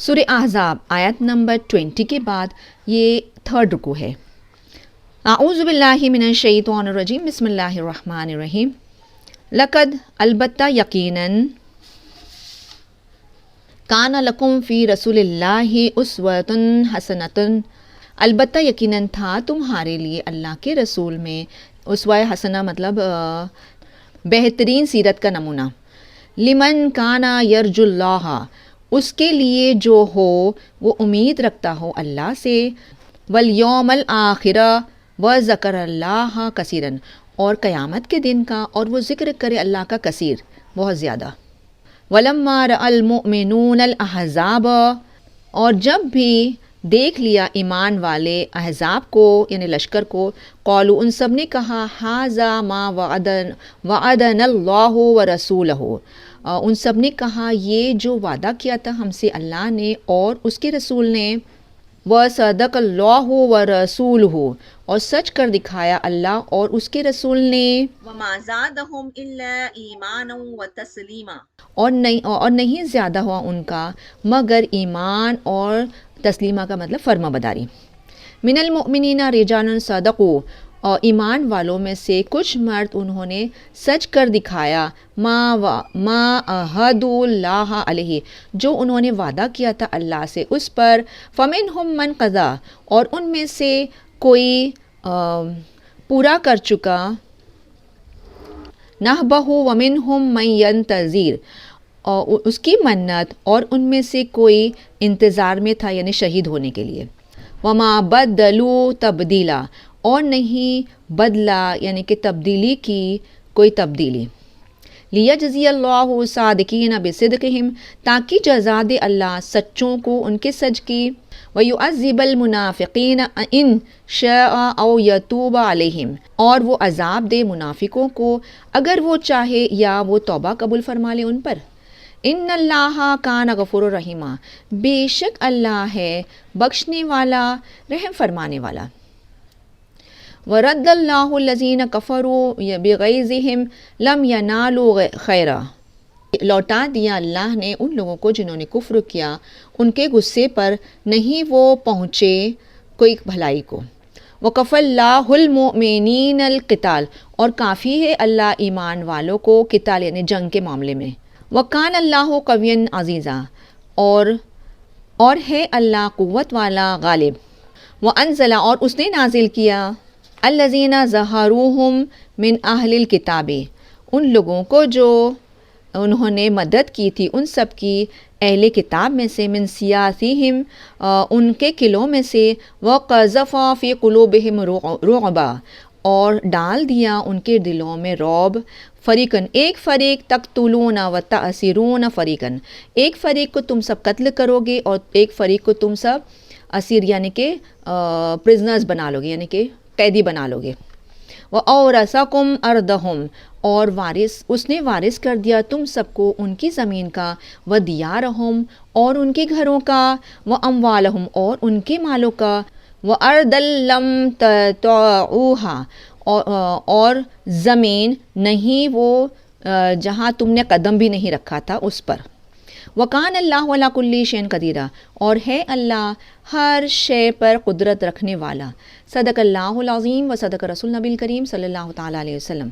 سورہ احزاب آیت نمبر 20 کے بعد یہ تھرڈ رکوع ہے۔ اعوذ باللہ من الشیطان الرجیم، بسم اللہ الرحمن الرحیم۔ لقد البتہ یقیناً کان لکم فی رسول اللہ اسوۃ حسنۃ، البتہ یقیناً تھا تمہارے لیے اللہ کے رسول میں اسوہ حسنہ مطلب بہترین سیرت کا نمونہ۔ لمن کانا یرجو اللہ، اس کے لیے جو ہو وہ امید رکھتا ہو اللہ سے، والیوم الآخر وذکر اللہ کثیرا، اور قیامت کے دن کا اور وہ ذکر کرے اللہ کا کثیر بہت زیادہ۔ ولما رأى المؤمنون الأحزاب، اور جب بھی دیکھ لیا ایمان والے احزاب کو یعنی لشکر کو، قالوا ان سب نے کہا ھذا ما وعدنا اللہ ورسولہ، ان سب نے کہا یہ جو وعدہ کیا تھا ہم سے اللہ نے اور اس کے رسول نے، وصدق اللہ ورسولہ، اور سچ کر دکھایا اللہ اور اس کے رسول نے، وما زادہم الا ایمانا وتسلیما، اور نہیں زیادہ ہوا ان کا مگر ایمان اور تسلیمہ کا مطلب فرما بداری۔ من المؤمنین رجال صدقوا، اور ایمان والوں میں سے کچھ مرد انہوں نے سچ کر دکھایا، ما عہدوا اللہ علیہ، جو انہوں نے وعدہ کیا تھا اللہ سے اس پر، فمنہم من قضی، اور ان میں سے کوئی پورا کر چکا، نحبہ ومنہم من ینتظر، اور اس کی منت، اور ان میں سے کوئی انتظار میں تھا یعنی شہید ہونے کے لیے۔ وما بدلوا تبدیلا، اور نہیں بدلا یعنی کہ تبدیلی کی کوئی تبدیلی۔ لیجزی اللہ صادقین بصدقہم، تاکہ جزا دے اللہ سچوں کو ان کے سچ کی، ویعذب المنافقین ان شاء او یتوب علیہم، اور وہ عذاب دے منافقوں کو اگر وہ چاہے یا وہ توبہ قبول فرما لے ان پر۔ ان اللہ کان غفور الرحیم، بے شک اللہ ہے بخشنے والا رحم فرمانے والا۔ ورد اللہ الذین کفروا بغیظہم لم ینالوا خیرا، لوٹا دیا اللہ نے ان لوگوں کو جنہوں نے کفر کیا، ان کے غصے پر نہیں وہ پہنچے کوئی بھلائی کو۔ وکفی اللہ المؤمنین القتال، اور کافی ہے اللہ ایمان والوں کو قتال یعنی جنگ کے معاملے میں۔ وکان اللہ قویا عزیزا، اور ہے اللہ قوت والا غالب۔ وانزل، اور اس نے نازل کیا، الذین ظہروہم من اہل الکتاب، ان لوگوں کو جو انہوں نے مدد کی تھی ان سب کی اہل کتاب میں سے، من سیاسیہم، ان کے قلعوں میں سے، وقذف فی قلوبہم رعبا، اور ڈال دیا ان کے دلوں میں رعب، فریقاً ایک فریق، تقتلون و تأسرون فریقاً، ایک فریق کو تم سب قتل کرو گے اور ایک فریق کو تم سب اسیر یعنی کہ پرزنرز بنا لو گے یعنی کہ قیدی بنا لو گے۔ وَأَوْرَثَكُمْ أَرْضَهُمْ، اور اس نے وارث کر دیا تم سب کو ان کی زمین کا، وَدِيَارَهُمْ، اور ان کے گھروں کا، وَأَمْوَالَهُمْ، اور ان کے مالوں کا، وَأَرْضًا لَمْ تَطَئُوهَا، اور زمین نہیں وہ جہاں تم نے قدم بھی نہیں رکھا تھا اس پر۔ وَكَانَ اللَّهُ عَلَىٰ كُلِّ شَيْءٍ قَدِيرًا، اور ہے اللہ ہر شے پر قدرت رکھنے والا۔ صدق اللہ العظیم و صدق رسول نبی الکریم صلی اللہ تعالیٰ علیہ وسلم۔